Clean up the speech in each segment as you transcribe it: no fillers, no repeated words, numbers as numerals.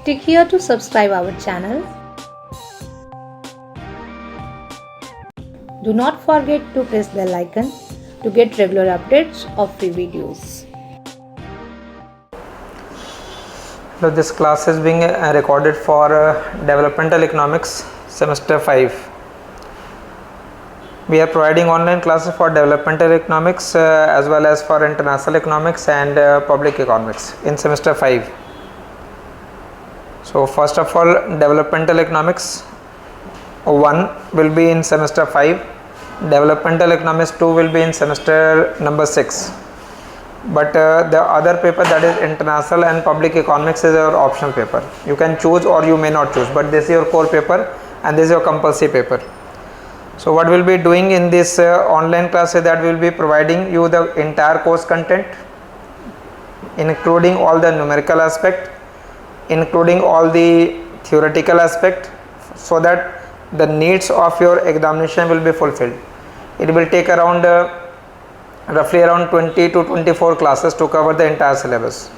Click here to subscribe our channel. Do not forget to press bell icon to get regular updates of free videos. So this class is being recorded for Developmental Economics Semester 5. We are providing online classes for Developmental Economics as well as for International Economics and Public Economics in Semester 5. So first of all, Developmental Economics 1 will be in Semester 5. Developmental Economics 2 will be in Semester number 6. But the other paper, that is International and Public Economics, is your optional paper. You can choose or you may not choose, but this is your core paper and this is your compulsory paper. So what we'll be doing in this online class is that we'll be providing you the entire course content, including all the numerical aspect, including all the theoretical aspect, so that the needs of your examination will be fulfilled. It will take around roughly around 20 to 24 classes to cover the entire syllabus.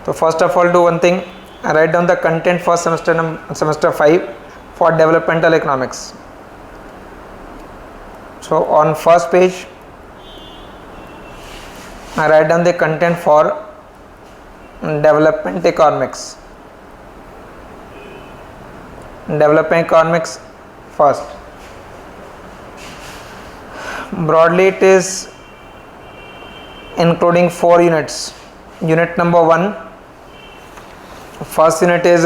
So first of all, do one thing, write down the content for semester 5 for Developmental Economics. So on first page, I write down the content for Development Economics. Development Economics first. Broadly, it is including 4 units. Unit number 1, first unit is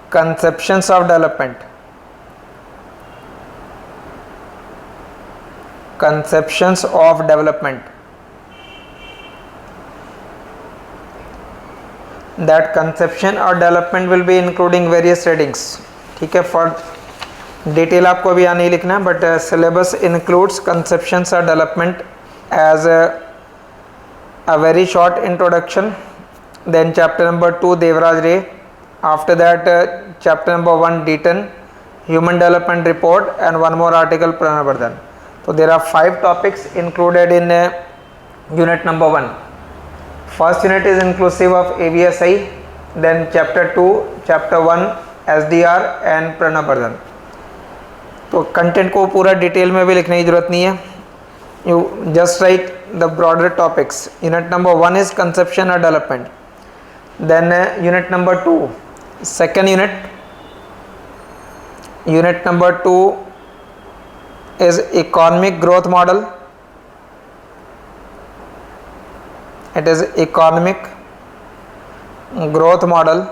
Conceptions of Development. Conceptions of Development. That conception or development will be including various readings. ठीक है, for detail आपको अभी यहाँ नहीं लिखना है, but syllabus includes conceptions or development as a very short introduction. Then chapter number 2 Devaraj Ray. After that chapter number 1 Deaton, Human Development Report, and one more article Pranavardhan. So there are 5 topics included in unit number 1. First unit is inclusive of ABSI, then chapter 2, chapter 1 SDR and Pranavardhan. तो content को पूरा detail में भी लिखने की जरूरत नहीं है. You just write the broader topics. Unit number 1 is conception or development. Then unit number 2, second unit. Unit number 2 is economic growth model. It is economic growth model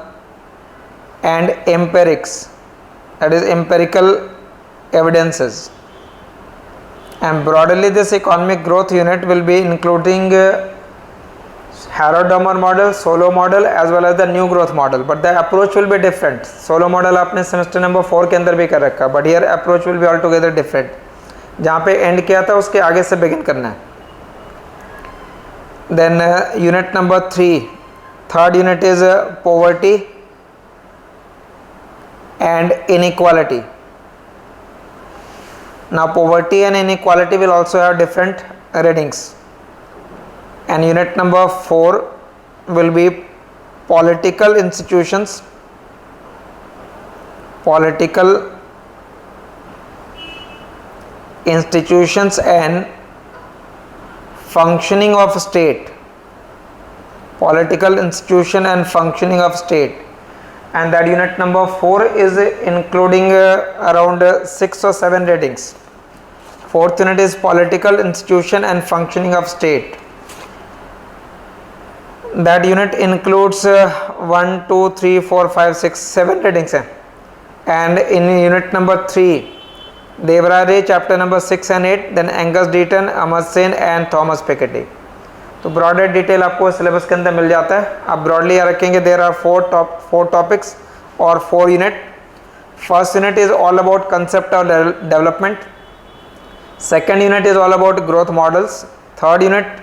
and empirics, that is empirical evidences. And broadly this economic growth unit will be including Harrod-Domar model, Solow model as well as the new growth model, but the approach will be different. Solow model आपने semester number 4 के अंदर भी कर रखा, but here approach will be altogether different. जहाँ पे end किया था उसके आगे से begin करना है. Then unit number 3, third unit is poverty and inequality. Now poverty and inequality will also have different readings. And unit number 4 will be political institutions, and functioning of state. Political institution and functioning of state. And that unit number 4 is including around 6 or 7 readings. Fourth unit is political institution and functioning of state. That unit includes 1, 2, 3, 4, 5, 6, 7 readings. And in unit number 3, Devaraj Ray chapter number 6 and 8, then Angus Deaton, Amar Sen and Thomas Piketty. तो broader detail आपको syllabus के अंदर मिल जाता है. आप broadly यहाँ रखेंगे there are 4 topics और 4 unit. First unit is all about concept of development. Second unit is all about growth models. Third unit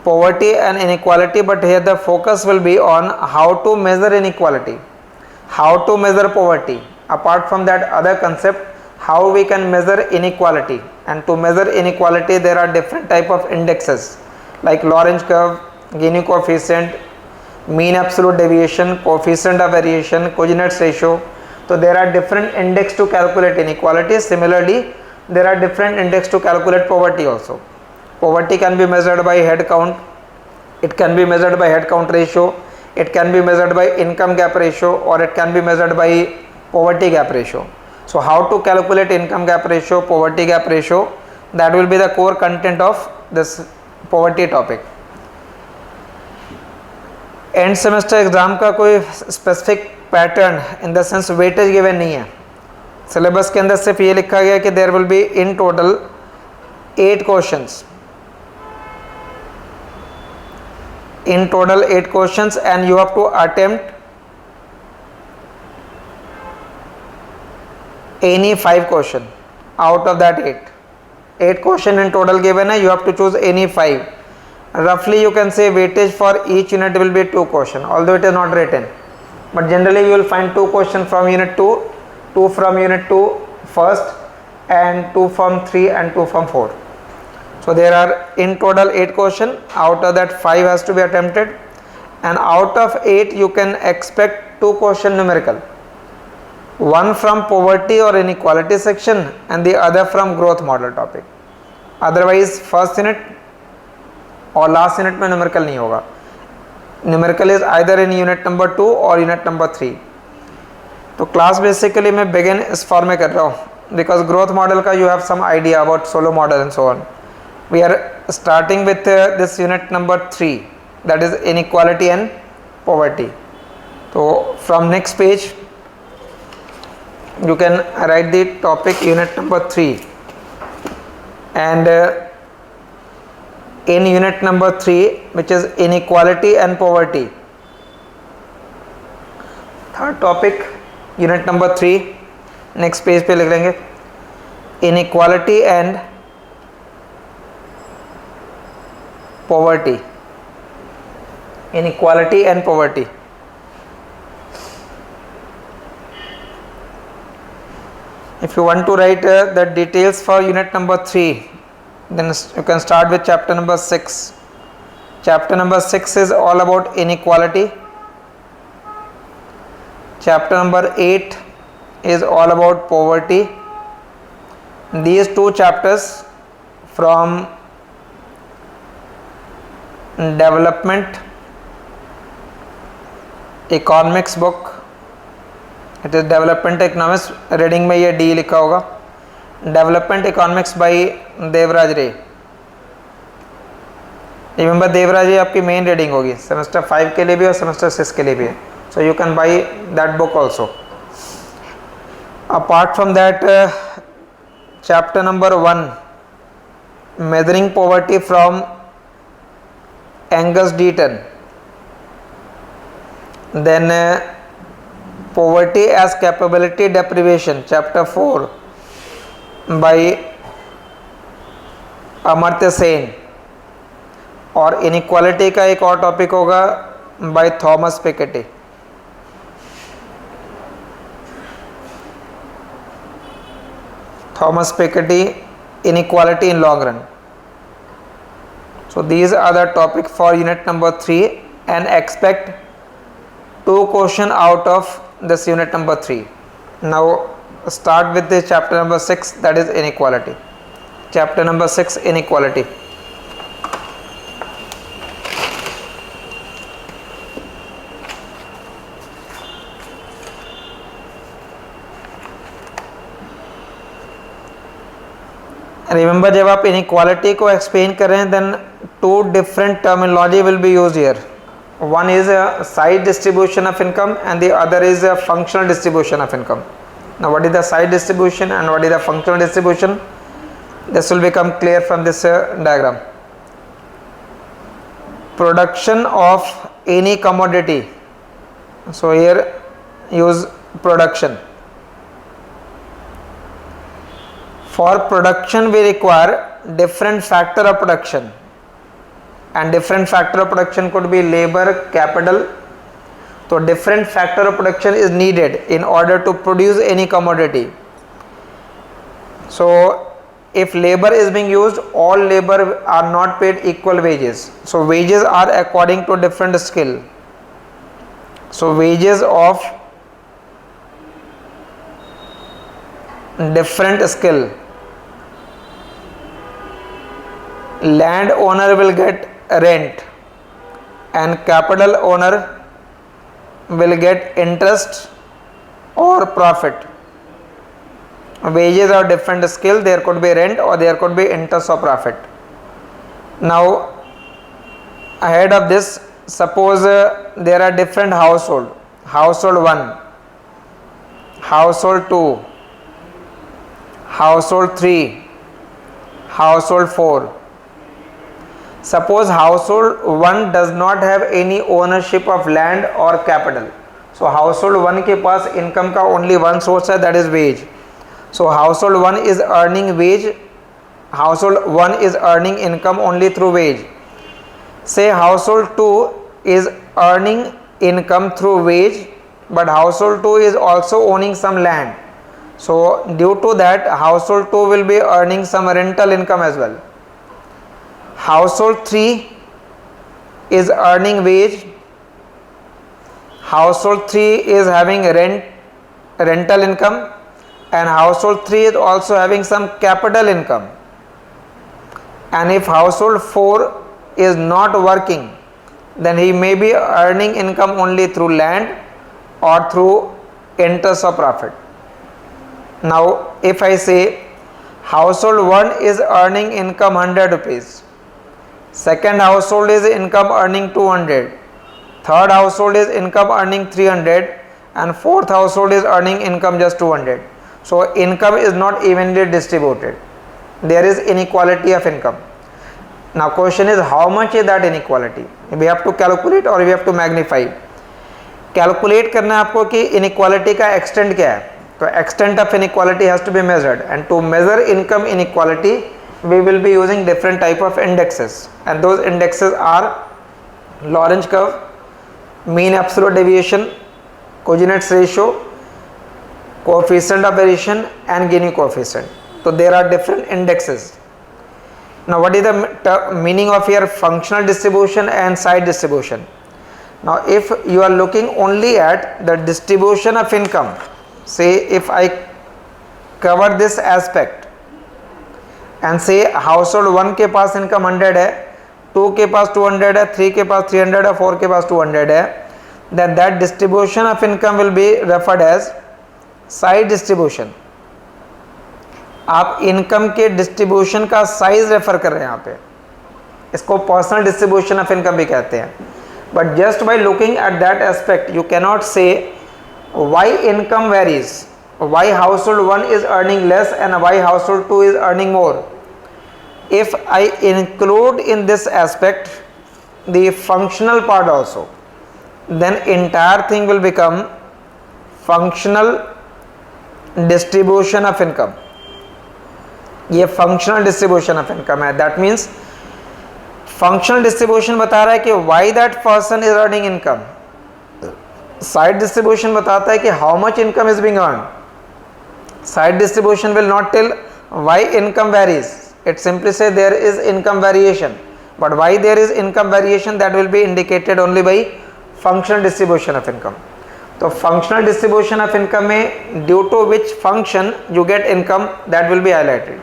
poverty and inequality, but here the focus will be on how to measure inequality, how to measure poverty. Apart from that other concept, how we can measure inequality, and to measure inequality there are different type of indexes like Lorenz curve, Gini coefficient, mean absolute deviation, coefficient of variation, Cousinet's ratio. So there are different index to calculate inequality. Similarly, there are different index to calculate poverty also. Poverty can be measured by head count, it can be measured by head count ratio, it can be measured by income gap ratio, or it can be measured by poverty gap ratio. So how to calculate income gap ratio, poverty gap ratio, that will be the core content of this poverty topic. End semester exam का कोई specific pattern in the sense weightage given नहीं है. Syllabus के अंदर सिर्फ ये लिखा गया कि there will be in total 8 questions, in total 8 questions, and you have to attempt any 5 question out of that 8 question in total given है, you have to choose any 5. Roughly you can say weightage for each unit will be 2 question, although it is not written, but generally you will find 2 question from unit 2, 2 from unit 2 first, and 2 from 3 and 2 from 4. So there are in total 8 question, out of that 5 has to be attempted, and out of 8 you can expect 2 question numerical, one from poverty or inequality section and the other from growth model topic. Otherwise first unit और last unit में numerical नहीं होगा. Numerical is either in unit number 2 और unit number 3. तो class basically मैं begin इस form में कर रहा हूँ बिकॉज ग्रोथ मॉडल का you have some idea about Solow model and so on. We are starting with this unit number 3, that is inequality and poverty. तो from next page you can write the topic unit number 3, and in unit number 3 which is inequality and poverty, third topic unit number 3 next page पे लिख लेंगे inequality and poverty. Inequality and poverty. If you want to write the details for unit number 3, then you can start with chapter number 6. Chapter number 6 is all about inequality. Chapter number 8 is all about poverty. These two chapters from development economics book, it is development economics, reading में ये D लिखा होगा, development economics bye Devraj रे. Remember Devraj रे आपकी main reading होगी semester 5 के लिए भी और सेमेस्टर 6 के लिए भी, so you can buy that book also. Apart from that chapter number 1 measuring poverty from Angus Deaton, then poverty as capability deprivation chapter 4 by Amartya Sen, और इनइक्वालिटी का एक और टॉपिक होगा by Thomas Piketty. Thomas Piketty inequality in long run. So these are the topic for unit number 3, and expect 2 question out of this unit number 3. Now start with the chapter number 6, that is inequality. Chapter number 6, inequality. Remember जब आप inequality को explain कर रहे हैं, then 2 different terminology will be used here. One is a side distribution of income and the other is a functional distribution of income. Now what is the side distribution and what is the functional distribution? This will become clear from this diagram. Production of any commodity. So here use production. For production we require different factor of production, and different factor of production could be labor, capital. So different factor of production is needed in order to produce any commodity. So if labor is being used, all labor are not paid equal wages. So wages are according to different skill. So wages of different skill, land owner will get rent and capital owner will get interest or profit. Wages of different skill, there could be rent or there could be interest or profit. Now ahead of this, suppose there are different household 1, household 2, household 3, household 4. Suppose household 1 does not have any ownership of land or capital. So household 1 के पास income का only one source है, that is wage. So household 1 is earning wage, household 1 is earning income only through wage. Say household 2 is earning income through wage, but household 2 is also owning some land. So due to that, household 2 will be earning some rental income as well. Household 3 is earning wage, household 3 is having rental income, and household 3 is also having some capital income. And if household 4 is not working, then he may be earning income only through land or through interest or profit. Now if I say household 1 is earning income 100 rupees, second household is income earning 200, third household is income earning 300, and fourth household is earning income just 200. So income is not evenly distributed, there is inequality of income. Now question is, how much is that inequality? We have to calculate or we have to magnify. Calculate करना है आपको कि inequality का extent क्या है. तो extent of inequality has to be measured, and to measure income inequality we will be using different type of indexes, and those indexes are Lorentz curve, mean absolute deviation, Cousinet's ratio, coefficient of variation, and Gini coefficient. So there are different indexes. Now what is the meaning of here functional distribution and side distribution? Now if you are looking only at the distribution of income, say if I cover this aspect and say household 1 के पास income 100 है, 2 के पास 200 है, 3 के पास 300 है, 4 के पास 200 है, then that distribution of income will be referred as side distribution. आप income के डिस्ट्रीब्यूशन का साइज रेफर कर रहे हैं यहाँ पे, इसको पर्सनल डिस्ट्रीब्यूशन ऑफ इनकम भी कहते हैं. But just by looking at that aspect you can not say why income varies, why household 1 is earning less and why household 2 is earning more. If I include in this aspect the functional part also, then entire thing will become functional distribution of income. ये functional distribution of income है. That means functional distribution बता रहा है कि why that person is earning income. Side distribution बताता है कि how much income is being earned. Side distribution will not tell why income varies. It simply say there is income variation. But why there is income variation, that will be indicated only by functional distribution of income. तो functional distribution of income में due to which function you get income, that will be highlighted.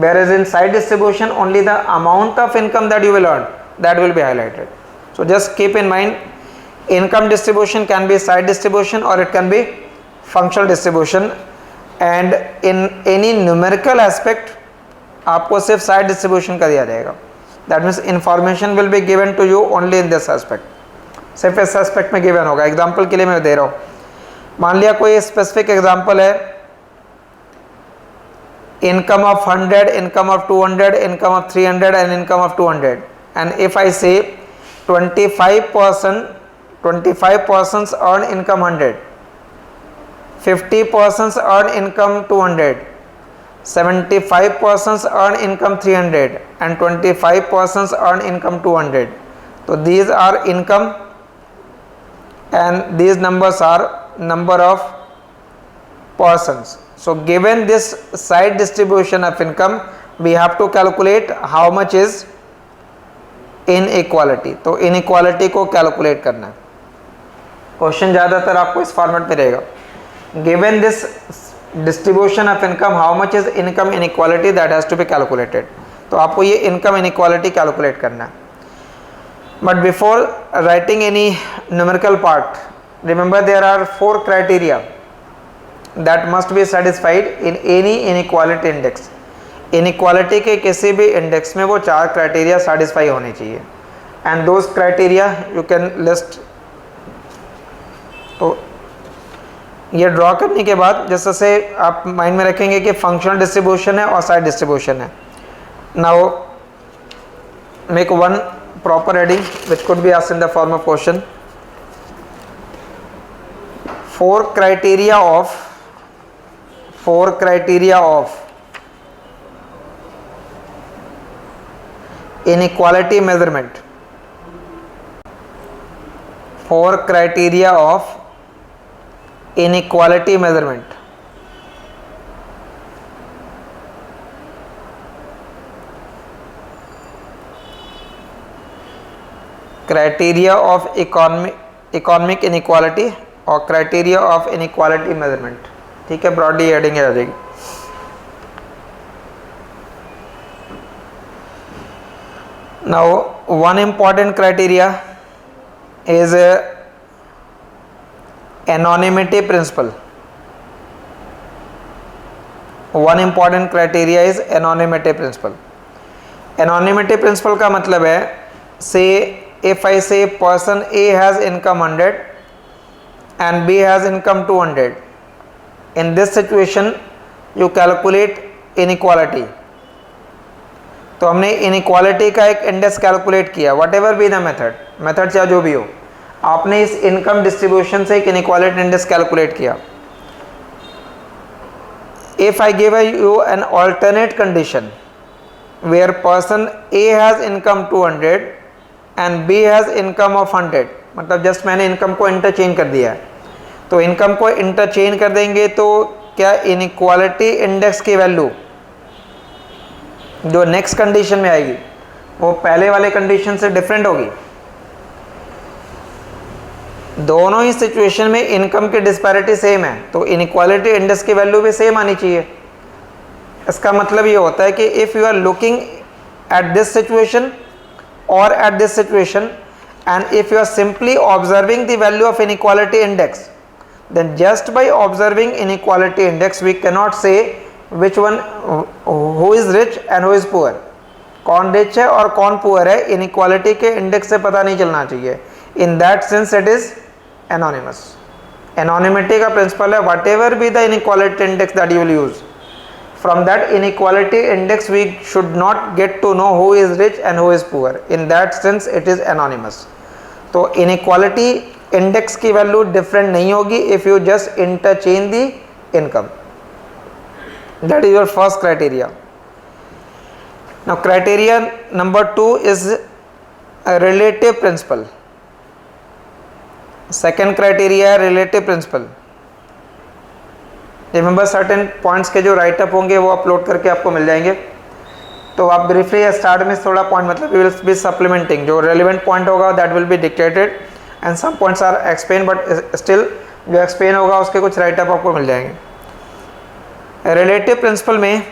Whereas in side distribution only the amount of income that you will earn, that will be highlighted. So just keep in mind, income distribution can be side distribution or it can be functional distribution, and in any numerical aspect आपको सिर्फ side distribution का दिया जाएगा. That means information will be given to you only in this aspect. सिर्फ इस aspect में given होगा. Example के लिए मैं दे रहा हूँ. मान लिया कोई स्पेसिफिक एग्जाम्पल है, income of 100, income of 200, income of 300 and income of 200. And if I से 25 persons earn income 100, 50 persons earn income 200, 75 persons earn income 300 and 25 persons earn income 200. So these are income and these numbers are number of persons. So given this side distribution of income, we have to calculate how much is inequality. तो inequality को calculate करना है. Question ज़्यादातर आपको इस format में रहेगा, given this distribution of income how much is income inequality that has to be calculated. तो आपको ये इनकम इनइक्वालिटी कैलकुलेट करना है। But before writing any numerical part, remember there are 4 criteria that must be satisfied in any inequality index. Inequality के किसी भी index में वो 4 क्राइटेरिया सेटिस्फाई होने चाहिए, and those criteria you can list. तो ये ड्रॉ करने के बाद जैसे से आप माइंड में रखेंगे कि फंक्शनल डिस्ट्रीब्यूशन है और साइड डिस्ट्रीब्यूशन है। Now make one proper heading which could be asked in the form of question. 4 criteria of inequality measurement। 4 criteria of inequality measurement। Criteria of economic inequality और criteria of inequality measurement. ठीक है, broadly heading आ जाएगी। Now one important criteria is anonymity principle. One important criteria is anonymity principle. Anonymity principle का मतलब है, से if I say person A has income 100 and B has income 200, in this situation you calculate inequality। तो हमने inequality का एक index calculate किया, whatever be the method चाहे जो भी हो, आपने इस इनकम डिस्ट्रीब्यूशन से एक इनइक्वालिटी इंडेक्स कैलकुलेट किया। If I give you an alternate condition where person A has income 200 and B has income of 100, मतलब जस्ट मैंने इनकम को इंटरचेंज कर दिया है। तो इनकम को इंटरचेंज कर देंगे तो क्या इनइक्वालिटी इंडेक्स की वैल्यू जो नेक्स्ट कंडीशन में आएगी वो पहले वाले कंडीशन से डिफरेंट होगी। दोनों ही सिचुएशन में इनकम की डिस्पैरिटी सेम है, तो इनइक्वालिटी इंडेक्स की वैल्यू भी सेम आनी चाहिए। इसका मतलब ये होता है कि if you are looking at this situation or at this situation, and if you are simply observing the value of inequality index, then just by observing inequality index we cannot say which one who is rich and who is poor, कौन rich है और कौन poor है, inequality के index से पता नहीं चलना चाहिए। in that sense it is anonymous। anonymity का principle है whatever be the inequality index that you will use, from that inequality index we should not get to know who is rich and who is poor, in that sense it is anonymous। तो inequality index की value different नहीं होगी if you just interchange the income। that is your first criteria। now criteria number 2 is a relative principle। second criteria है relative principle। Remember certain points के जो write up होंगे वो upload करके आपको मिल जाएंगे। तो आप ब्रीफली स्टार्ट में थोड़ा पॉइंट मतलब वी विल बी सप्लीमेंटिंग, जो रेलिवेंट पॉइंट होगा that will be dictated and some points are explain, but still जो एक्सप्लेन होगा उसके कुछ राइटअप आपको मिल जाएंगे। रिलेटिव प्रिंसिपल में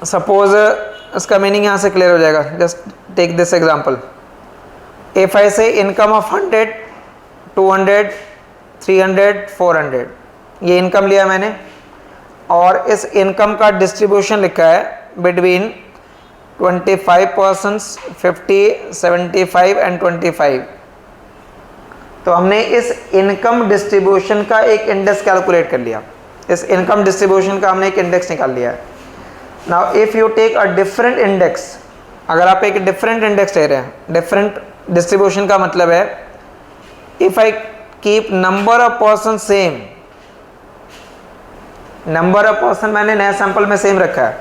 सपोज इसका मीनिंग यहाँ से क्लियर हो जाएगा। Just take this example, if I say income of 100, 200, 300, 400, ये इनकम लिया मैंने और इस इनकम का डिस्ट्रीब्यूशन लिखा है बिटवीन 25 पर्सन्स, 50, 75 एंड 25। तो हमने इस इनकम डिस्ट्रीब्यूशन का एक इंडेक्स कैलकुलेट कर लिया। इस इनकम डिस्ट्रीब्यूशन का हमने एक इंडेक्स निकाल लिया है। Now if you take a different index, अगर आप एक डिफरेंट इंडेक्स ले रहे हैं, डिफरेंट डिस्ट्रीब्यूशन का मतलब है if I keep number of person same, number of person मैंने नया सैंपल में सेम रखा है,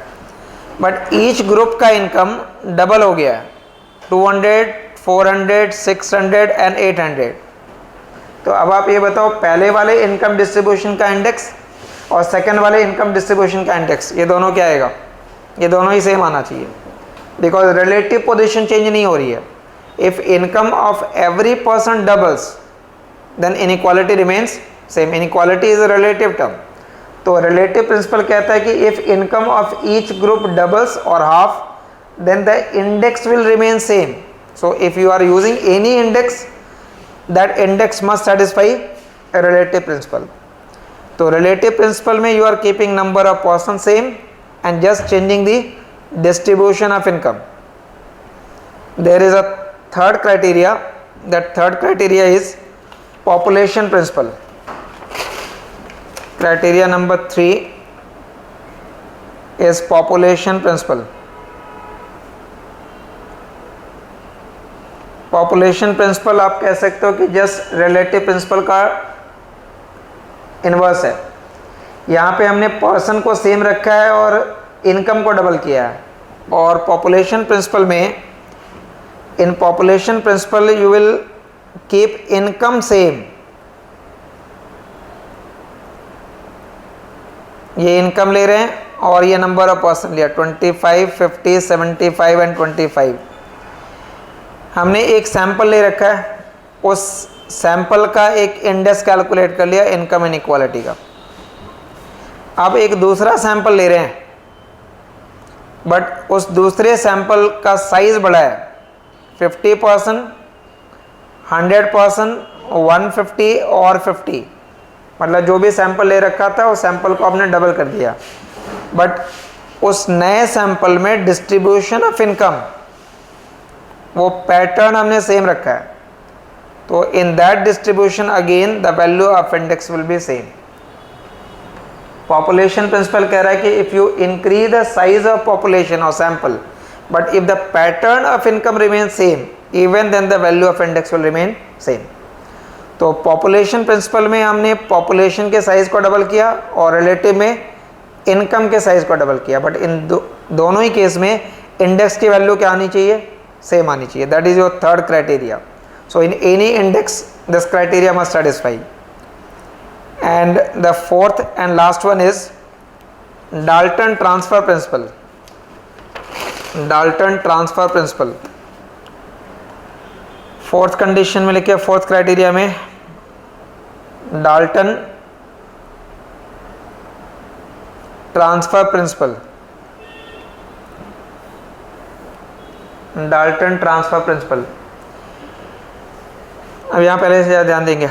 बट ईच ग्रुप का इनकम डबल हो गया है, 200, 400, 600 एंड 800। तो अब आप ये बताओ पहले वाले इनकम डिस्ट्रीब्यूशन का इंडेक्स और सेकंड वाले इनकम डिस्ट्रीब्यूशन का इंडेक्स, ये दोनों क्या आएगा? ये दोनों ही सेम आना चाहिए, बिकॉज रिलेटिव पोजीशन चेंज नहीं हो रही है। If income of every person doubles then inequality remains same. Inequality is a relative term. तो रिलेटिव प्रिंसिपल कहता है कि if income of each group doubles और half then the index will remain same. So if you are using any index, that index must satisfy a relative principle. So relative principle में you are keeping number of persons same and just changing the distribution of income. There is a third criteria. That third criteria is population principle. Criteria number 3 is population principle. Population principle आप कह सकते हो कि just relative principle का inverse है। यहाँ पे हमने पर्सन को सेम रखा है और इनकम को डबल किया है। और पॉपुलेशन प्रिंसिपल में, in population principle you will keep income same. ये इनकम ले रहे हैं और ये नंबर ऑफ पर्सन लिया 25, 50, 75 एंड 25। हमने एक सैंपल ले रखा है, उस सैंपल का एक इंडेक्स कैलकुलेट कर लिया इनकम इनइक्वालिटी का। अब एक दूसरा सैंपल ले रहे हैं, बट उस दूसरे सैंपल का साइज बड़ा है, 50%, 100%, 150 और 50। मतलब जो भी सैंपल ले रखा था उस सैंपल को आपने डबल कर दिया, बट उस नए सैंपल में डिस्ट्रीब्यूशन ऑफ इनकम, वो पैटर्न हमने सेम रखा है। तो in that distribution again the value of index will be same. Population principle कह रहा है कि if you increase the size of population और sample but if the pattern of income remain same even then the value of index will remain same. तो population principle में हमने population के size को डबल किया और रिलेटिव में income के साइज को डबल किया, बट इन दोनों ही केस में इंडेक्स की वैल्यू क्या आनी चाहिए, सेम आनी चाहिए। That is your third criteria. So in any index this criteria must satisfy. And the fourth and last one is Dalton transfer principle. Dalton transfer principle fourth condition में लिखे, fourth criteria में Dalton transfer principle. Dalton transfer principle, अब यहाँ पहले से ध्यान देंगे।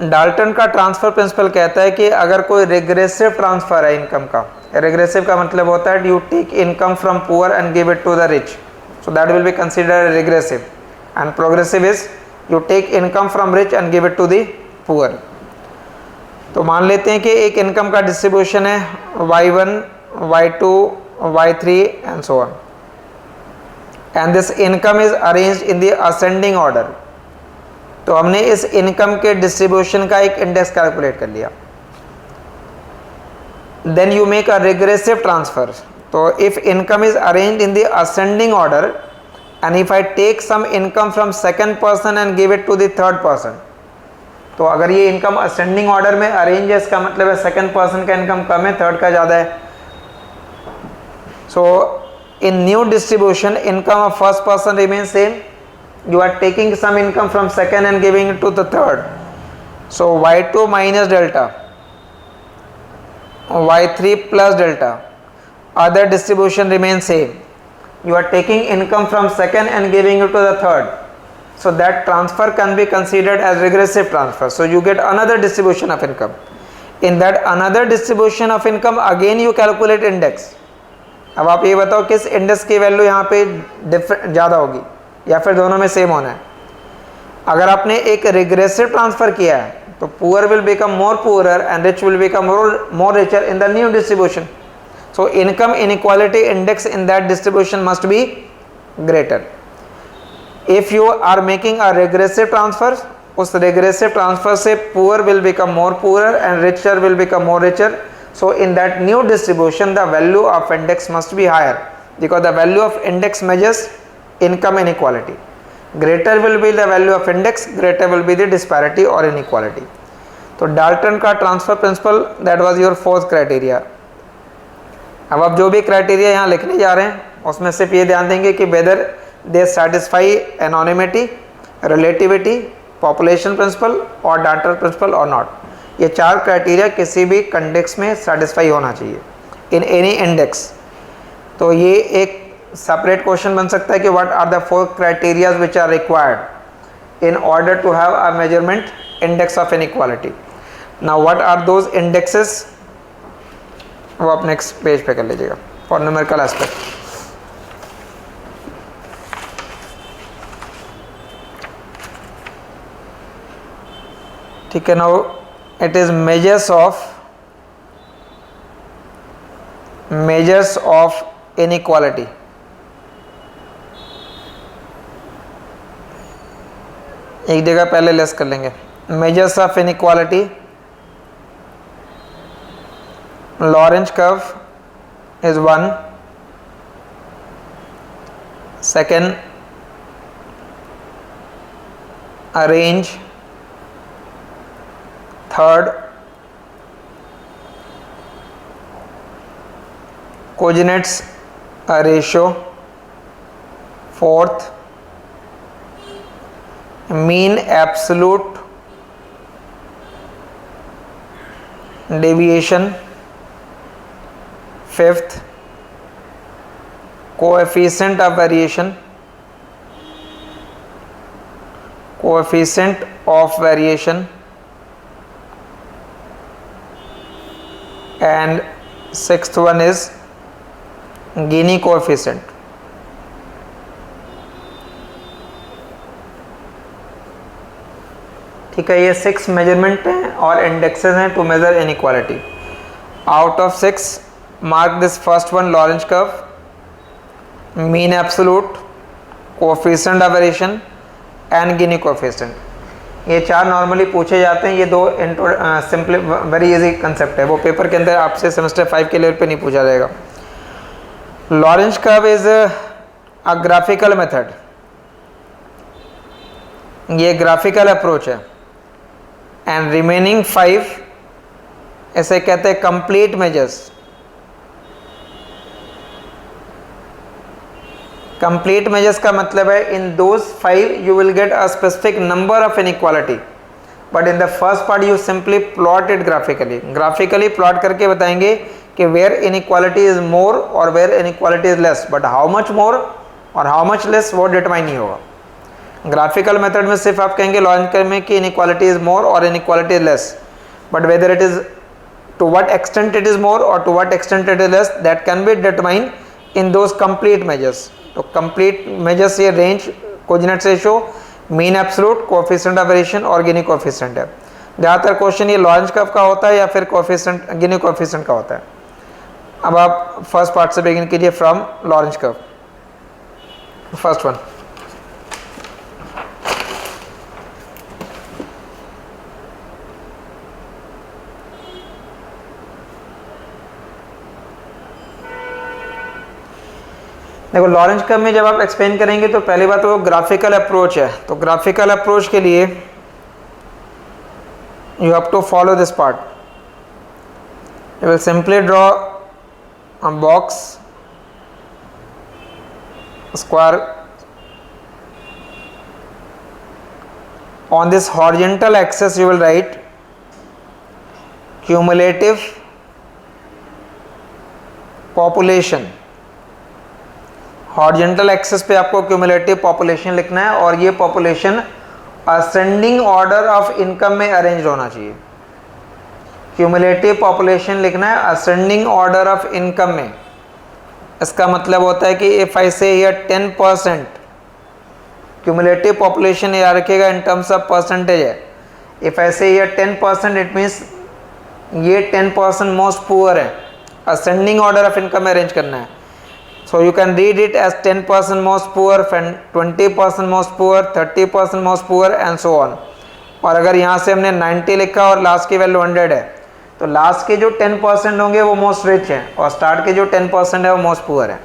Dalton का ट्रांसफर प्रिंसिपल कहता है कि अगर कोई रिग्रेसिव ट्रांसफर है इनकम का, रिग्रेसिव का मतलब होता है you take income from poor and give it to the rich, so that will be considered regressive. And progressive is you take income from rich and give it to the poor. तो मान लेते हैं कि एक income का distribution है y1, y2, y3 and so on, and this income is arranged in the ascending order. तो हमने इस इनकम के डिस्ट्रीब्यूशन का एक इंडेक्स कैलकुलेट कर लिया। Then you make a regressive transfer. तो if income is arranged in the ascending order and if I take some income from second person and give it to the third person, तो अगर ये income ascending order में arrange है, इसका मतलब है second person का इनकम कम है, थर्ड का ज़्यादा है। सो in new distribution income of first person remains same, you are taking some income from second and giving it to the third, so y2 minus delta, y3 plus delta, other distribution remains same, you are taking income from second and giving it to the third, so that transfer can be considered as regressive transfer. So you get another distribution of income. In that another distribution of income again you calculate index. अब आप ये बताओ किस index की value यहाँ पे different ज़्यादा होगी या फिर दोनों में सेम होना है। अगर आपने एक रिग्रेसिव ट्रांसफ़र किया है तो poor will become more poorer and rich will become more richer in the new distribution. So income inequality index in that distribution must be greater. If you are making a regressive transfer, उस regressive transfer से poor will become more poorer and richer will become more richer. So in that new distribution the value of index must be higher because the value of index measures income inequality. Greater will be the value of index, greater will be the disparity or inequality. तो Dalton का transfer principal that was your fourth criteria. अब आप जो भी criteria यहाँ लिखने जा रहे हैं उसमें सिर्फ ये ध्यान देंगे कि whether they satisfy anonymity, relativity population principle और डाटा प्रिंसिपल और नॉट। ये 4 क्राइटेरिया किसी भी इंडेक्स में सेटिस्फाई होना चाहिए इन एनी इंडेक्स। तो ये एक सेपरेट क्वेश्चन बन सकता है कि what are the 4 criterias which are required in order to have a measurement index of inequality. Now what are those indexes, वो आप नेक्स्ट पेज पे कर लीजिएगा फॉर न्यूमेरिकल एस्पेक्ट। ठीक है, now it is measures of inequality. एक जगह पहले लेस कर लेंगे। Measures of inequality, Lorenz curve is 1, second a range, third coordinates a ratio, fourth mean absolute deviation, fifth coefficient of variation, and sixth one is Gini coefficient। ठीक है, ये 6 measurement हैं और इंडेक्सेस हैं to measure inequality. Out of 6 mark this first one, Lorenz curve, mean absolute, coefficient of variation and Gini coefficient। ये 4 normally पूछे जाते हैं। ये 2 सिंपली वेरी इजी कंसेप्ट है, वो पेपर के अंदर आपसे सेमेस्टर 5 के लेवल पे नहीं पूछा जाएगा। Lorenz curve is a graphical method, ये ग्राफिकल अप्रोच है। एंड रिमेनिंग 5 ऐसे कहते हैं कंप्लीट मेजर्स। कंप्लीट मेजर्स का मतलब है in those 5 you will get a specific number of inequality, but in the first part you simply plot it graphically plot करके बताएंगे कि वेयर इनइक्वालिटी इज मोर और where inequality is less, but how much more और how much less वो determine नहीं होगा। Graphical method में सिर्फ आप कहेंगे लॉरेंज कर्व में कि इनइक्वालिटी इज मोर और inequality is less, but whether it is to what extent it is more और to what extent it is less that can be determine in those complete measures. तो complete measures ये range, coordinate ratio, mean absolute, coefficient of variation और Gini coefficient है। ज़्यादातर question ये Lorentz curve का होता है या फिर कोएफिशिएंट गिनी कोएफिशिएंट का होता है। अब आप फर्स्ट पार्ट से बिगिन कीजिए from Lorentz curve. First one, देखो लॉरेंज कर्व में जब आप एक्सप्लेन करेंगे तो पहली बात वो ग्राफिकल अप्रोच है। तो ग्राफिकल अप्रोच के लिए you have to follow this part. You will simply draw a box, square, on this horizontal axis you will write cumulative population। Horizontal axis पे आपको क्यूमुलेटिव पॉपुलेशन लिखना है और ये population ascending order of income में arrange होना चाहिए। Cumulative population लिखना है असेंडिंग ऑर्डर ऑफ इनकम में। इसका मतलब होता है कि इफ आई से हियर 10% क्यूमुलेटिव पॉपुलेशन याद रखिएगा इन टर्म्स ऑफ परसेंटेज है। इफ आई से हियर 10% इट मीन्स ये 10% मोस्ट पुअर है, असेंडिंग ऑर्डर ऑफ इनकम में अरेंज करना है। So you can read it as 10% most poor, 20% most poor, 30% most poor and so on। और अगर यहाँ से हमने 90 लिखा और लास्ट की वैल्यू 100 है तो लास्ट के जो 10% होंगे वो मोस्ट रिच हैं और स्टार्ट के जो 10% है वो मोस्ट पुअर है।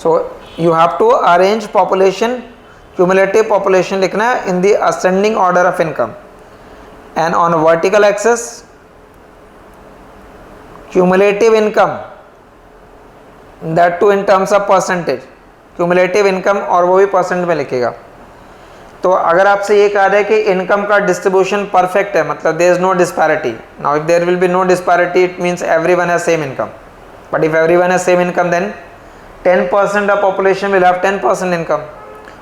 So you have to arrange population, cumulative population लिखना है in the ascending order of income and on vertical axis cumulative income, that too in terms of percentage, cumulative income और वो भी परसेंट में लिखेगा। तो अगर आपसे ये कहा जाए कि इनकम का डिस्ट्रीब्यूशन परफेक्ट है, मतलब there is no disparity. Now if there will be no disparity it means everyone has same income. But if everyone has same income then 10% of population will have 10% income,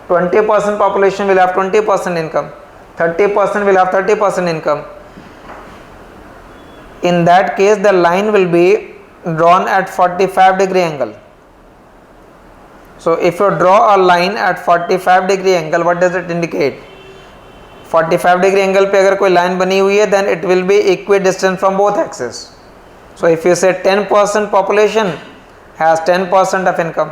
20% population will have 20% income, 30% will have 30% income. In that case the line will be drawn at 45-degree angle. So if you draw a line at 45-degree angle, what does it indicate? 45-degree angle पे अगर कोई line बनी हुई है then it will be equidistant from both axes. So if you say 10% population has 10% of income,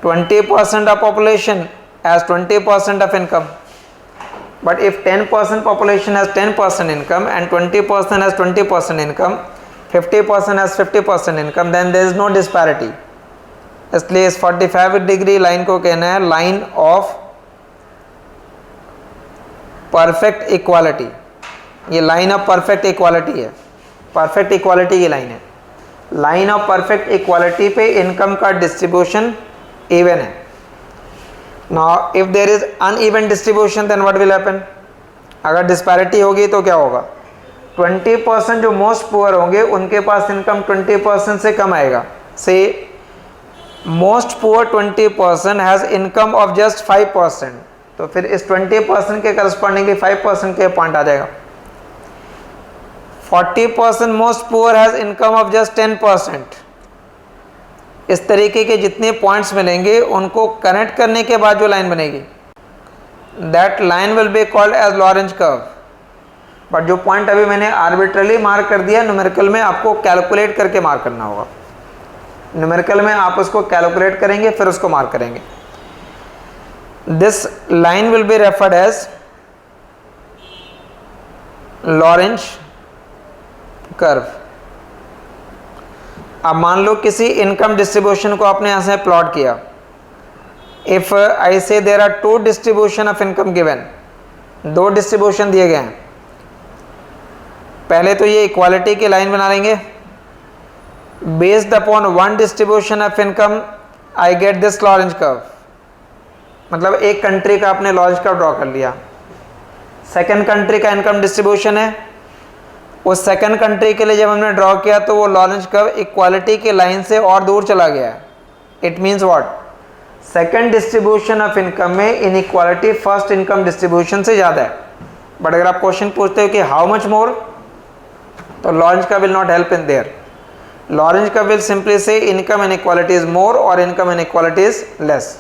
20% of population has 20% of income. But if 10% population has 10% income and 20% has 20% income, 50% has 50% income, then there is no disparity. इसलिए इस 45 degree line को कहना है line of perfect equality. ये line of perfect equality है, perfect equality की line है. Line of perfect equality पे इनकम का डिस्ट्रीब्यूशन इवन है. Now if there is uneven distribution then what will happen? अगर डिस्पैरिटी होगी तो क्या होगा? 20% जो मोस्ट पुअर होंगे उनके पास इनकम 20% से कम आएगा. से most poor 20% has income of just 5%, तो फिर इस 20% के करस्पॉन्डिंगली 5% के पॉइंट आ जाएगा. 40% most poor has income of just 10%. इस तरीके के जितने पॉइंट्स मिलेंगे उनको कनेक्ट करने के बाद जो लाइन बनेगी that line will be called as Lorenz curve. But जो पॉइंट अभी मैंने आर्बिट्रली मार्क कर दिया, न्यूमेरिकल में आपको कैलकुलेट करके मार्क करना होगा. न्यूमेरिकल में आप उसको कैलकुलेट करेंगे फिर उसको मार्क करेंगे. This line will be referred as Lorenz curve. अब मान लो किसी इनकम डिस्ट्रीब्यूशन को आपने यहां से प्लॉट किया. If I say there are 2 distribution of income given, 2 distribution दिए गए हैं. पहले तो ये इक्वालिटी की लाइन बना लेंगे. Based upon 1 distribution of income I get this Lorentz curve. मतलब एक कंट्री का आपने लॉरेंज कर्व ड्रॉ कर लिया. सेकंड कंट्री का इनकम डिस्ट्रीब्यूशन है. उस सेकंड कंट्री के लिए जब हमने ड्रॉ किया तो वो लॉरेंज कर्व इक्वालिटी की लाइन से और दूर चला गया है. It means what? Second distribution of income में इनइक्वालिटी फर्स्ट इनकम डिस्ट्रीब्यूशन से ज़्यादा है. बट अगर आप क्वेश्चन पूछते हो कि हाउ मच मोर, तो Lorenz curve will not help in their. Lorentz curve will simply से इनकम इनइक्वालिटी इज मोर और इनकम इनइक्वालिटी इज लेस.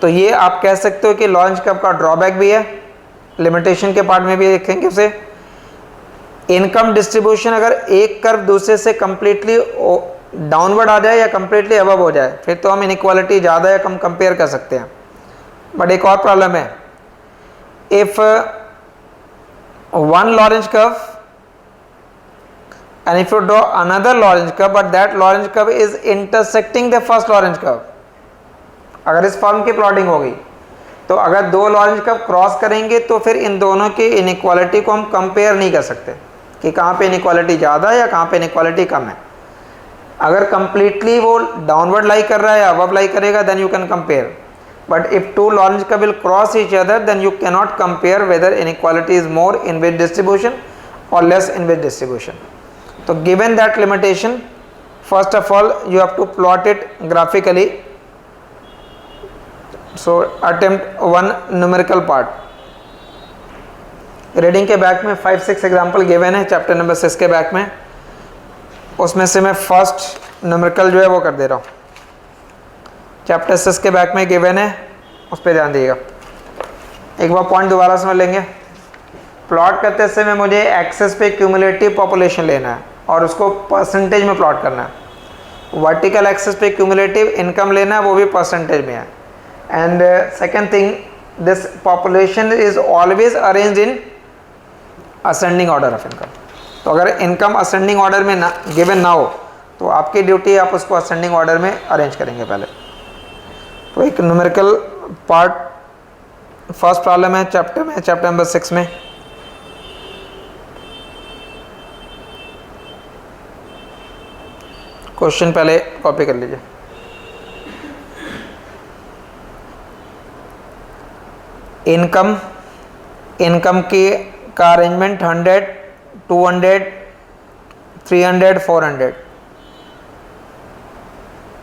तो ये आप कह सकते हो कि लॉरेंज कर्व का ड्रॉबैक भी है. लिमिटेशन के पार्ट में भी देखेंगे उसे. इनकम डिस्ट्रीब्यूशन अगर एक कर्व दूसरे से कंप्लीटली डाउनवर्ड आ जाए या कंप्लीटली अबव हो जाए फिर तो हम इनइक्वालिटी ज़्यादा या कम कंपेयर कर सकते हैं. बट एक और प्रॉब्लम है. If one Lorentz curve and if you draw another Lorentz curve but that Lorentz curve is intersecting the first Lorentz curve, अगर इस फॉर्म की प्लॉटिंग होगी तो अगर 2 लॉरेंज कर्व क्रॉस करेंगे तो फिर इन दोनों की इनइक्वालिटी को हम कंपेयर नहीं कर सकते कि कहाँ पे इनइक्वालिटी ज़्यादा है या कहाँ पे इनइक्वालिटी कम है. अगर कंप्लीटली वो डाउनवर्ड लाई कर रहा है या अबव लाई करेगा then you can compare. But if 2 Lorenz curve will cross each other then you can not compare whether inequality is more in which distribution और less in which distribution. So given that limitation, first of all you have to plot it graphically. So attempt one numerical part. Reading के back में 5-6 example given है chapter number 6 के back में. उसमें से मैं first numerical जो है वो कर दे रहा हूँ. चैप्टर 6 के बैक में गिवन है, उस पर ध्यान दीजिएगा. एक बार पॉइंट दोबारा समझ लेंगे. प्लॉट करते समय मुझे एक्सेस पे क्यूमुलेटिव पॉपुलेशन लेना है और उसको परसेंटेज में प्लॉट करना है. वर्टिकल एक्सेस पे क्यूमुलेटिव इनकम लेना है, वो भी परसेंटेज में है. And second thing, this population is always arranged in ascending order of income. तो अगर इनकम असेंडिंग ऑर्डर में ना गिवन ना हो तो आपकी ड्यूटी आप उसको असेंडिंग ऑर्डर में अरेंज करेंगे पहले. तो एक न्यूमेरिकल पार्ट फर्स्ट प्रॉब्लम है चैप्टर नंबर 6 में. क्वेश्चन पहले कॉपी कर लीजिए. इनकम की का अरेंजमेंट 100, 200, 300, 400।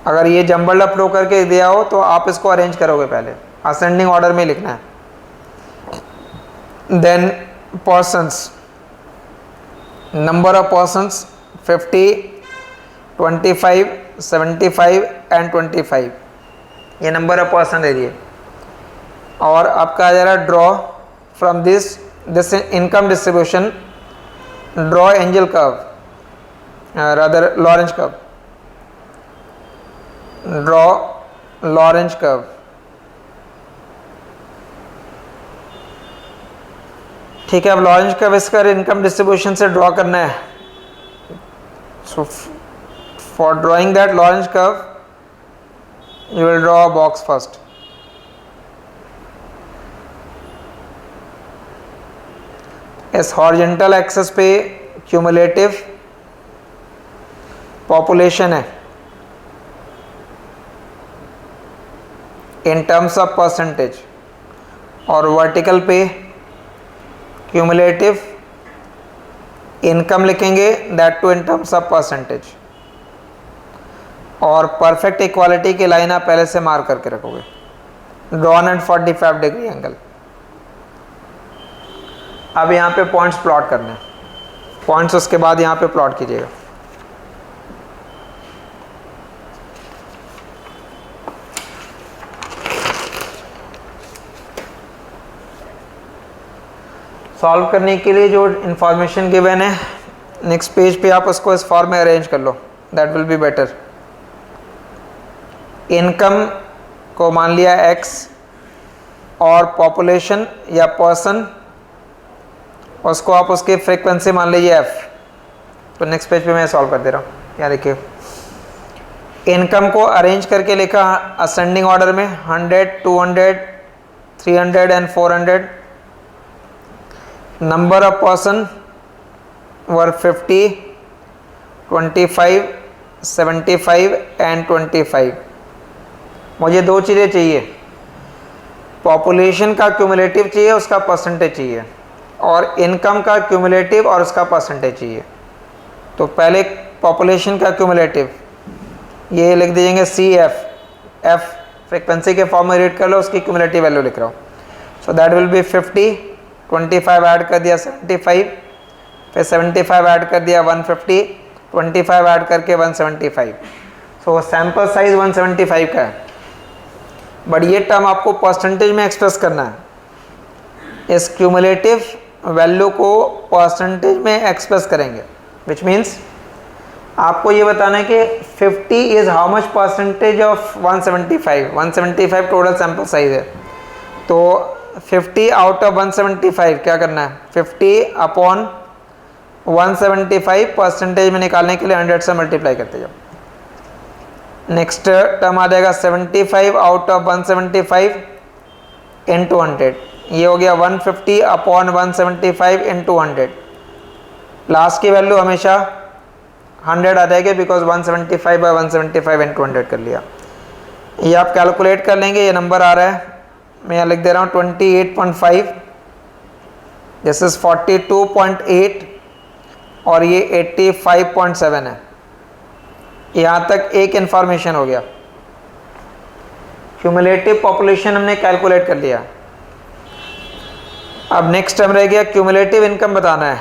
अगर ये जंबल्ड अप रो करके दिया हो तो आप इसको अरेंज करोगे, पहले असेंडिंग ऑर्डर में लिखना है। Then persons, number of persons 50, 25, 75 and 25, ये नंबर ऑफ पर्सन दे दिए। और आपका आ जा रहा है draw from this income distribution, draw Engel curve, rather Lorenz curve, draw Lorenz curve. ठीक है, अब लॉरेंज कर्व इसका इनकम डिस्ट्रीब्यूशन से ड्रॉ करना है। So for drawing that Lorenz curve you will draw a box first. इस horizontal axis पे cumulative population है इन टर्म्स ऑफ परसेंटेज, और वर्टिकल पे क्यूमुलेटिव इनकम लिखेंगे, that too in terms of percentage. और परफेक्ट इक्वालिटी की line आप पहले से मार्क करके रखोगे, ड्रॉन एट 45 डिग्री एंगल। अब यहाँ पे पॉइंट्स प्लॉट करने हैं, पॉइंट्स उसके बाद यहाँ पे प्लॉट कीजिएगा। सॉल्व करने के लिए जो इंफॉर्मेशन गिवन है नेक्स्ट पेज पे आप उसको इस फॉर्म में अरेंज कर लो, that will be better. Income को मान लिया x और पॉपुलेशन या पर्सन उसको आप उसकी फ्रीक्वेंसी मान लीजिए f। तो नेक्स्ट पेज पे मैं सॉल्व कर दे रहा हूँ। यहाँ देखिए, इनकम को अरेंज करके लिखा असेंडिंग ऑर्डर में 100, 200, 300 and 400। Number of person were 50, 25, 75 and 25। मुझे दो चीज़ें चाहिए, पॉपुलेशन का क्यूमुलेटिव चाहिए, उसका परसेंटेज चाहिए, और इनकम का क्यूमुलेटिव और उसका परसेंटेज चाहिए। तो पहले पॉपुलेशन का क्यूमुलेटिव ये लिख दीजिएंगे CF, F फ्रिक्वेंसी के फॉर्म में रीड कर लो, उसकी क्यूमुलेटिव वैल्यू लिख रहा हूँ। सो दैट विल बी 50, 25 ऐड कर दिया 75, फिर 75 ऐड कर दिया 150, 25 ऐड करके 175। सो सैम्पल साइज 175 का है, बट ये टर्म आपको परसेंटेज में एक्सप्रेस करना है। इस क्यूमुलेटिव वैल्यू को परसेंटेज में एक्सप्रेस करेंगे, विच मीन्स आपको ये बताना है कि 50 is how much percentage of 175। 175 total sample size है, तो 50 आउट ऑफ 175 क्या करना है, 50 अपॉन 175 परसेंटेज में निकालने के लिए 100 से मल्टीप्लाई करते जाओ। नेक्स्ट टर्म आ जाएगा 75 आउट ऑफ 175 इंटू 100, ये हो गया 150 अपॉन 175 इंटू 100। लास्ट की वैल्यू हमेशा 100 आ जाएगी, बिकॉज 175 बाई 175 इंटू 100 कर लिया। ये आप कैलकुलेट कर लेंगे, ये नंबर आ रहा है, मैं यहाँ लिख दे रहा हूँ 28.5, दिस इज 42.8 और ये 85.7 है। यहाँ तक एक इन्फॉर्मेशन हो गया, क्यूमुलेटिव पॉपुलेशन हमने कैलकुलेट कर लिया। अब नेक्स्ट टर्म रह गया क्यूमुलेटिव इनकम बताना है।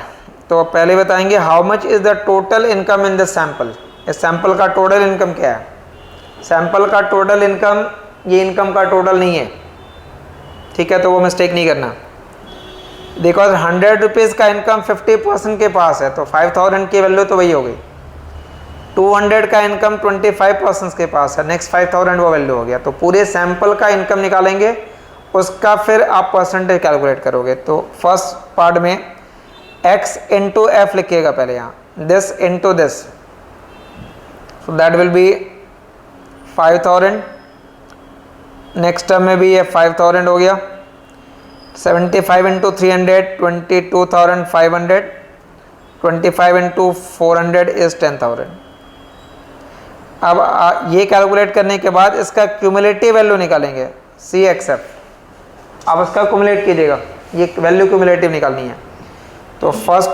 तो पहले बताएंगे how much is the total income in this sample. इस सैंपल का टोटल इनकम क्या है। सैंपल का टोटल इनकम ये इनकम का टोटल नहीं है, ठीक है, तो वो मिस्टेक नहीं करना, बिकॉज 100 रुपीज़ का इनकम 50% के पास है, तो 5000 की वैल्यू तो वही हो गई। 200 का इनकम 25% के पास है, नेक्स्ट 5000 वो वैल्यू हो गया। तो पूरे सैंपल का इनकम निकालेंगे, उसका फिर आप परसेंटेज कैलकुलेट करोगे। तो फर्स्ट पार्ट में x इंटू एफ लिखिएगा पहले, यहाँ this into this, so that will B 5000। Next term में भी ये 5000 हो गया। 75 इंटू 300 22,500, 25 इंटू 400 इज 10,000। अब ये कैलकुलेट करने के बाद इसका क्यूमुलेटिव वैल्यू निकालेंगे CXF। आप उसका कुमुलेट कीजिएगा, ये वैल्यू क्यूमुलेटिव निकालनी है। तो फर्स्ट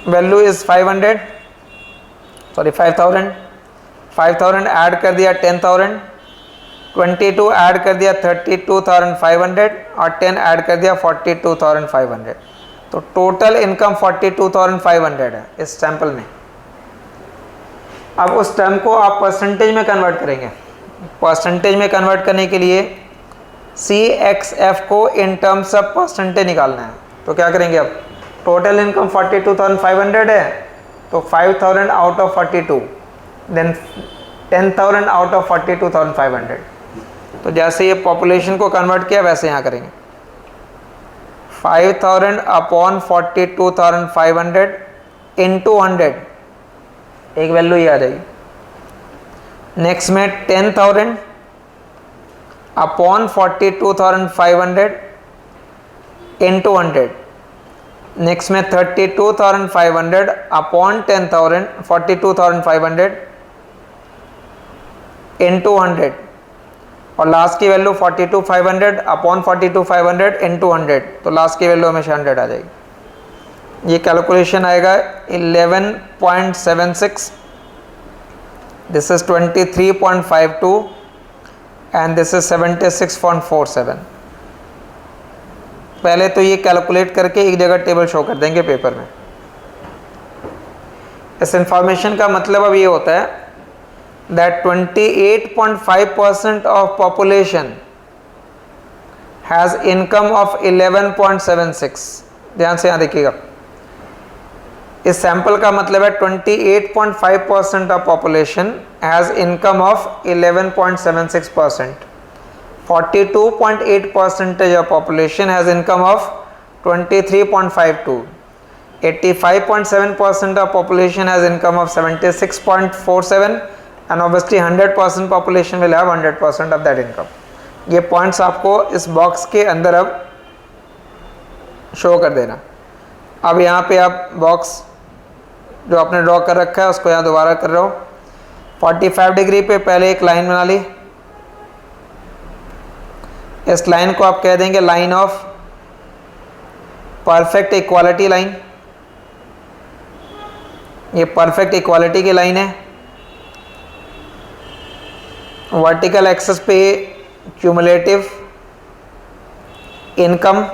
वैल्यू इज़ 5000 ऐड कर दिया 10000, 22 ऐड कर दिया 32,500 और 10 ऐड कर दिया 42,500। तो टोटल इनकम 42,500 है इस सैंपल में। अब उस टर्म को आप परसेंटेज में कन्वर्ट करेंगे। परसेंटेज में कन्वर्ट करने के लिए CXF को इन टर्म्स ऑफ परसेंटेज निकालना है। तो क्या करेंगे, अब टोटल इनकम 42,500 है, तो 5000 out of 42, then 10,000 out of 42,500। तो जैसे ये पॉपुलेशन को कन्वर्ट किया वैसे यहाँ करेंगे। 5000 अपॉन 42,500 इंटू 100, एक वैल्यू ये आ जाएगी। नेक्स्ट में 10,000 अपॉन 42,500 इंटू 100। नेक्स्ट में 32,500 अपॉन 10,000 42,500 इंटू 100 और लास्ट की वैल्यू 42,500 अपॉन 42,500 इंटू 100। तो लास्ट की वैल्यू हमेशा 100 आ जाएगी। ये कैलकुलेशन आएगा 11.76, this is 23.52 and this is 76.47। पहले तो ये कैलकुलेट करके एक जगह टेबल शो कर देंगे पेपर में। इस इंफॉर्मेशन का मतलब अब ये होता है that 28.5% of population has income of 11.76। ध्यान से यहाँ देखिएगा, इस सैंपल का मतलब है 28.5% of population has income of 11.76%, 42.8% of population has income of 23.52, 85.7% of population has income of 76.47 and obviously 100% population will have 100% of that income। ये पॉइंट्स आपको इस बॉक्स के अंदर अब शो कर देना। अब यहाँ पे आप बॉक्स जो आपने ड्रॉ कर रखा है उसको यहाँ दोबारा कर रहे हो। 45 डिग्री पे पहले एक लाइन बना ली, इस लाइन को आप कह देंगे line of perfect equality line. ये परफेक्ट इक्वालिटी की लाइन है। वर्टिकल एक्सिस पे cumulative income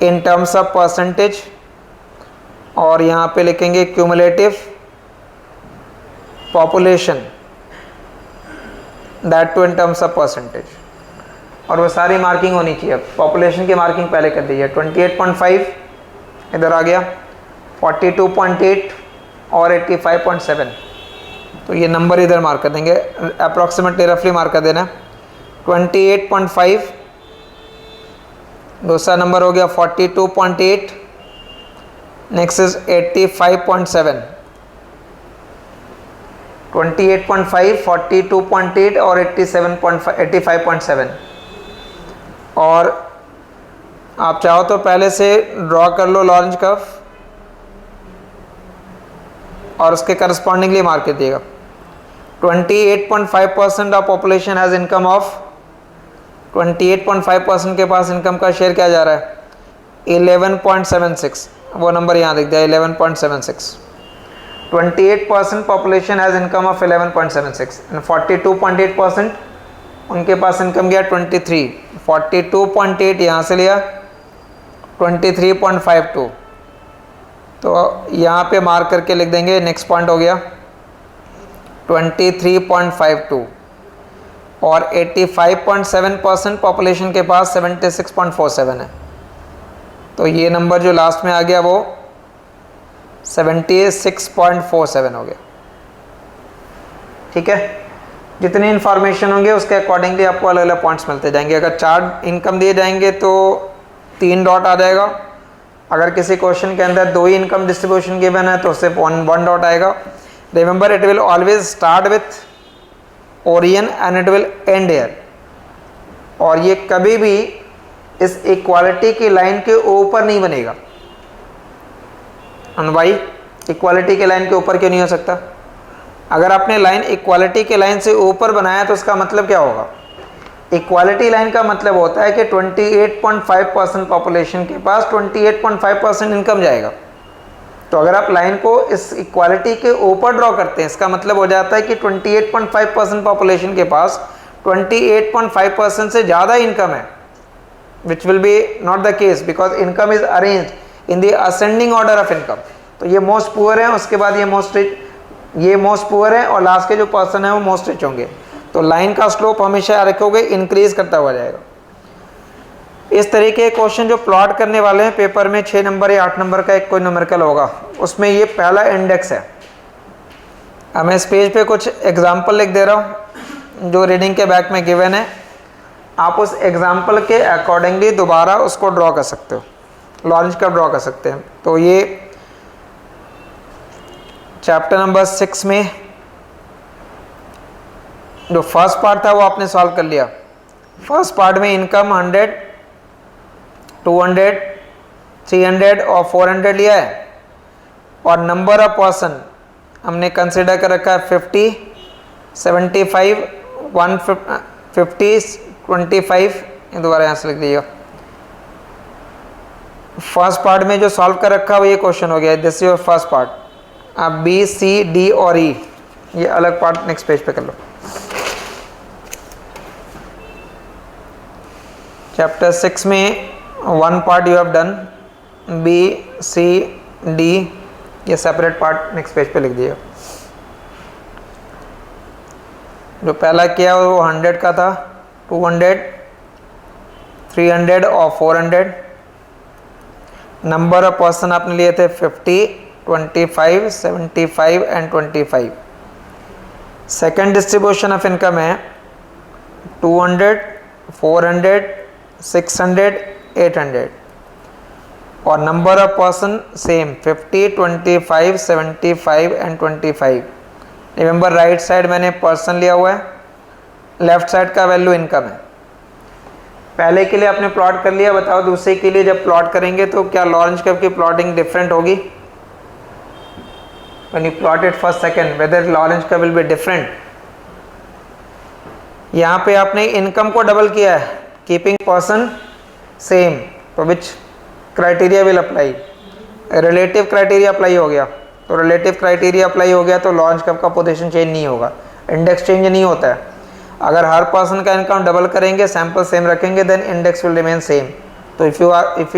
in terms of percentage और यहाँ पे लिखेंगे cumulative population that too in terms of percentage, और वो सारी मार्किंग होनी चाहिए। पॉपुलेशन की मार्किंग पहले कर दीजिए। 28.5 इधर आ गया, 42.8 और 85.7, तो ये नंबर इधर मार्क कर देंगे, अप्रॉक्सीमेटली रफली मार्क कर देना। 28.5, दूसरा नंबर हो गया 42.8, नेक्स्ट इज 85.7। 28.5, 42.8 और 85.7। और आप चाहो तो पहले से ड्रॉ कर लो लॉरेंज कर्व और उसके करस्पॉन्डिंगली मार्क कर दिएगा। 28.5% of population has income of 28.5% के पास इनकम का शेयर क्या जा रहा है 11.76, वो नंबर यहाँ लिख दिया 11.76। 28% population has income of 11.76 and 42.8% उनके पास इनकम गया 23। 42.8 यहाँ से लिया 23.52, तो यहाँ पे मार्क करके लिख देंगे। नेक्स्ट पॉइंट हो गया 23.52 और 85.7% पॉपुलेशन के पास 76.47 है, तो ये नंबर जो लास्ट में आ गया वो 76.47 हो गया। ठीक है, जितनी इन्फॉर्मेशन होंगे उसके अकॉर्डिंगली आपको अलग अलग पॉइंट्स मिलते जाएंगे। अगर 4 इनकम दिए जाएंगे तो 3 डॉट आ जाएगा। अगर किसी क्वेश्चन के अंदर 2 ही इनकम डिस्ट्रीब्यूशन गिवन है तो उससे 1 डॉट आएगा। Remember it will always start with Orion and it will and here, और ये कभी भी इस इक्वालिटी की लाइन के ऊपर नहीं बनेगा। और भाई इक्वालिटी के लाइन के ऊपर क्यों नहीं हो सकता? अगर आपने लाइन इक्वालिटी के लाइन से ऊपर बनाया तो उसका मतलब क्या होगा? इक्वालिटी लाइन का मतलब होता है कि 28.5% पॉपुलेशन के पास 28.5% इनकम जाएगा। तो अगर आप लाइन को इस इक्वालिटी के ऊपर ड्रॉ करते हैं, इसका मतलब हो जाता है कि 28.5% पॉपुलेशन के पास 28.5% से ज़्यादा इनकम है, which will be not the case because income is arrange in the ascending order of income. तो ये मोस्ट पुअर है, उसके बाद ये मोस्ट रिच, ये मोस्ट पुअर है और लास्ट के जो पर्सन है वो मोस्ट रिच होंगे। तो लाइन का स्लोप हमेशा याद रखोगे इंक्रीज करता हुआ जाएगा। इस तरीके के क्वेश्चन जो प्लॉट करने वाले हैं पेपर में 6 नंबर या 8 नंबर का एक कोई न्यूमेरिकल होगा, उसमें ये पहला इंडेक्स है। अब मैं इस पेज पे कुछ एग्जाम्पल लिख दे रहा हूँ जो रीडिंग के बैक में गिवन है। आप उस एग्जाम्पल के अकॉर्डिंगली दोबारा उसको ड्रॉ कर सकते हो, लॉरेंज कर्व ड्रॉ कर सकते हैं। तो ये चैप्टर नंबर 6 में जो फर्स्ट पार्ट था वो आपने सॉल्व कर लिया। फर्स्ट पार्ट में इनकम 100, 200, 300 और 400 लिया है और नंबर ऑफ पर्सन हमने कंसिडर कर रखा है 50, 75, 150, 25। ये दोबारा यहाँ से लिख दीजिएगा। फर्स्ट पार्ट में जो सॉल्व कर रखा है वो ये क्वेश्चन हो गया, this is your first part. आप बी, सी, डी और ई ये अलग पार्ट नेक्स्ट पेज पे कर लो। चैप्टर 6 में one part you have done, B, C, D ये सेपरेट पार्ट नेक्स्ट पेज पे लिख दिया। जो पहला किया वो 100 का था, 200, 300 और 400। नंबर ऑफ पर्सन आपने लिए थे 50, 25, 75 and 25। Second distribution of income है 200, 400, 600, 800 और number of person same 50, 25, 75 and 25। Remember right side मैंने पर्सन लिया हुआ है, लेफ्ट साइड का वैल्यू इनकम है। पहले के लिए आपने प्लॉट कर लिया, बताओ दूसरे के लिए जब प्लॉट करेंगे तो क्या लॉरेंज कर्व की प्लॉटिंग डिफरेंट होगी? When you plot it first second, whether Lorentz curve will be different? यहाँ पे आपने इनकम को डबल किया है, कीपिंग पर्सन सेम, तो which criteria will apply? Relative criteria apply हो गया। तो रिलेटिव क्राइटेरिया अप्लाई हो गया तो लॉरेंज कर्व का पोजीशन चेंज नहीं होगा, इंडेक्स चेंज नहीं होता है। अगर हर पर्सन का इनकम डबल करेंगे, सैंपल सेम रखेंगे, then index will remain same. तो if you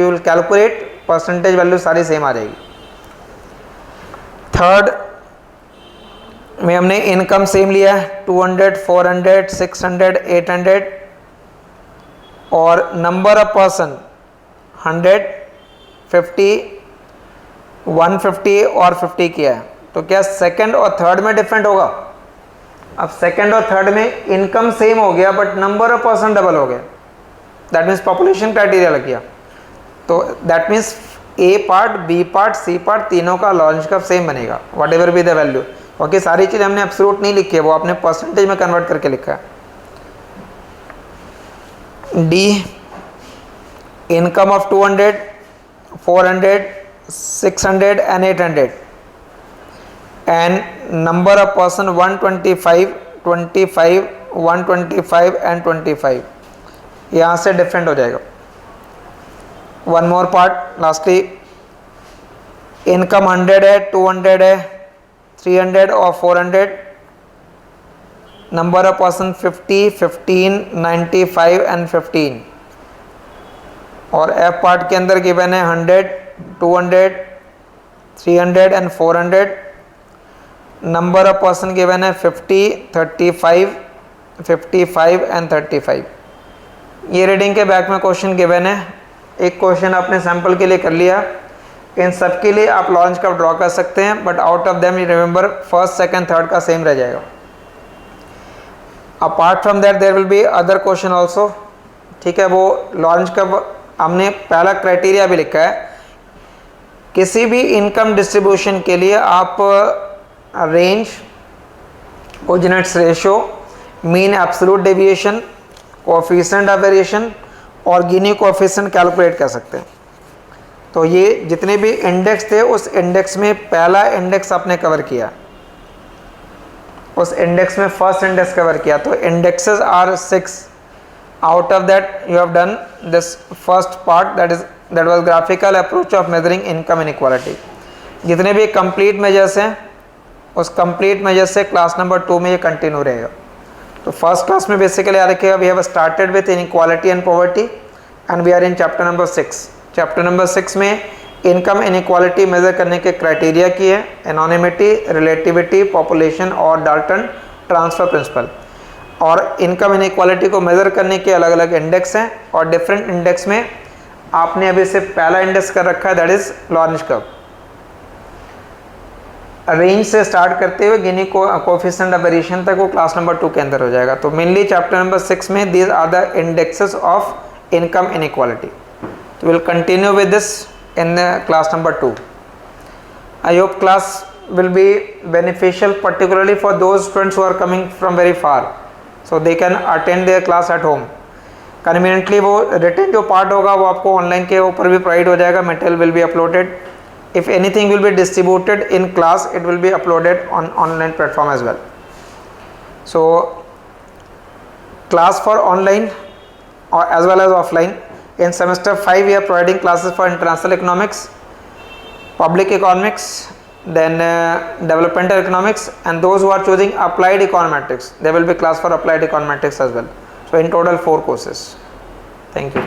will calculate percentage value सारी सेम आ जाएगी। थर्ड में हमने इनकम सेम लिया है 200, 400, 600, 800 और नंबर ऑफ पर्सन 100, 50, 150 और 50 किया है। तो क्या सेकंड और थर्ड में डिफरेंट होगा? अब सेकंड और थर्ड में इनकम सेम हो गया but number of person double हो गया, दैट मीन्स पॉपुलेशन क्राइटेरिया लग गया। तो that means A part, B part, C part तीनों का लॉरेंज कर्व सेम बनेगा वट एवर बी द वैल्यू। क्योंकि सारी चीज़ हमने एब्सोल्यूट नहीं लिखी है, वो आपने परसेंटेज में कन्वर्ट करके लिखा है। D income of 200, 400, 600 and 800 and number of person 125, 25, 125 and 25। यहाँ से डिफरेंट हो जाएगा। One more part lastly, income 100 है, 200 है, 300 और 400। नंबर ऑफ पर्सन 50, 15, 95 एंड 15 और एफ पार्ट के अंदर गिवन है 100, 200, 300 and 400। Number of person given है 50, 35, 55 एंड 35। ये रीडिंग के बैक में क्वेश्चन गिवन है। एक क्वेश्चन आपने सैंपल के लिए कर लिया, इन सब के लिए आप लॉरेंज कर्व ड्रॉ कर सकते हैं but out of them you remember first, second, third का सेम रह जाएगा। Apart from that there will be other question also, ठीक है। वो लॉरेंज कर्व हमने पहला क्राइटेरिया भी लिखा है, किसी भी इनकम डिस्ट्रीब्यूशन के लिए आप range, coordinates ratio, mean absolute deviation, coefficient of variation और गिनी कोएफिशिएंट कैलकुलेट कर सकते हैं। तो ये जितने भी इंडेक्स थे उस इंडेक्स में पहला इंडेक्स आपने कवर किया, उस इंडेक्स में फर्स्ट इंडेक्स कवर किया। तो indexes are 6, out of that you have done this first part, that was graphical approach of measuring income inequality. जितने भी कंप्लीट मेजर्स हैं उस कंप्लीट मेजर से क्लास नंबर 2 में ये कंटिन्यू रहेगा. तो फर्स्ट क्लास में बेसिकली याद रखिएगा, we have started with inequality and poverty and we are in chapter number 6. Chapter number 6 में इनकम इनइक्वालिटी मेजर करने के क्राइटेरिया की है, एनोनिमिटी, रिलेटिविटी, पॉपुलेशन और डाल्टन ट्रांसफ़र प्रिंसिपल. और इनकम इनइक्वालिटी को मेज़र करने के अलग अलग इंडेक्स हैं और डिफरेंट इंडेक्स में आपने अभी से पहला इंडेक्स कर रखा है, that is Lorentz curve. Range से स्टार्ट करते हुए गिनी कोएफिशिएंट ऑफ वेरिएशन तक वो क्लास नंबर 2 के अंदर हो जाएगा. तो मेनली चैप्टर नंबर 6 में these are the indexes of income inequality. तो will continue with this in class number 2. I hope class will be beneficial particularly for those students who are coming from very far, so they can attend their class at home conveniently. वो written जो part होगा वो आपको online के ऊपर भी provide हो जाएगा, material will be uploaded. If anything will be distributed in class, it will be uploaded on online platform as well. So class for online or as well as offline. In semester 5 we are providing classes for international economics, public economics, then developmental economics, and those who are choosing applied econometrics, there will be class for applied econometrics as well. So in total 4 courses. Thank you.